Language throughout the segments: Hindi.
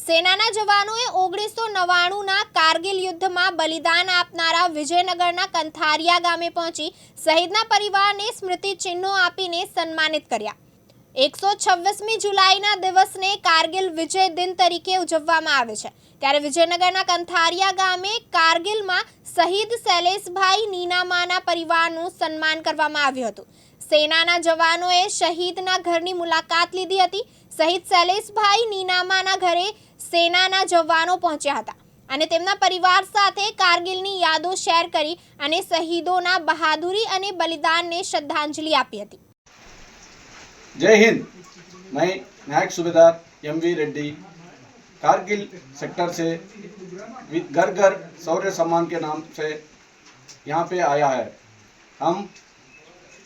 સેનાના જવાનોએ 1999ના કારગિલ યુદ્ધમાં બલિદાન આપનારા વિજયનગરના કંથારિયા ગામે પહોંચી શહીદના પરિવારને સ્મૃતિ ચિહ્નો આપીને સન્માનિત કર્યા। 126મી જુલાઈના દિવસને કારગિલ વિજય દિન તરીકે ઉજવવામાં આવે છે। ત્યારે વિજયનગરના કંથારિયા ગામે કારગિલમાં શહીદ શૈલેષભાઈ નીનામાના પરિવારનું સન્માન કરવામાં આવ્યું હતું। સેનાના જવાનોએ શહીદના ઘરની મુલાકાત લીધી હતી। શહીદ શૈલેષભાઈ નીનામાના ઘરે સેનાના જવાનો પહોંચ્યા હતા અને તેમના પરિવાર સાથે કારગિલની યાદો શેર કરી અને શહીદોના બહાદુરી અને બલિદાનને શ્રદ્ધાંજલિ આપી હતી। जय हिंद। मैं नायक सूबेदार एम.वी. रेड्डी कारगिल सेक्टर से घर घर शौर्य सम्मान के नाम से यहाँ पे आया है। हम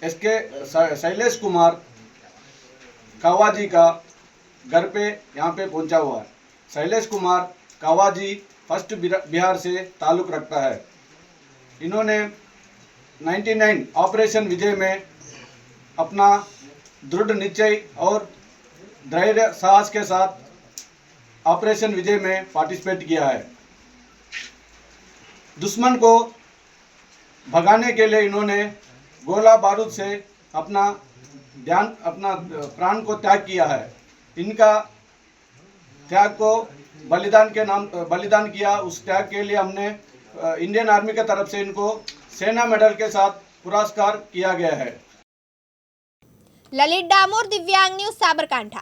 इसके शैलेश कुमार कावाजी का घर पे यहाँ पे पहुँचा हुआ है। शैलेश कुमार कावाजी फर्स्ट बिहार से ताल्लुक़ रखता है। इन्होंने 99 ऑपरेशन विजय में अपना दृढ़ निश्चय और धैर्य साहस के साथ ऑपरेशन विजय में पार्टिसिपेट किया है। दुश्मन को भगाने के लिए इन्होंने गोला बारूद से अपना प्राण को त्याग किया है। इनका त्याग को बलिदान किया। उस त्याग के लिए हमने इंडियन आर्मी की तरफ से इनको सेना मेडल के साथ पुरस्कार किया गया है। ललित डामोर, दिव्यांग न्यूज़, साबरकांठा।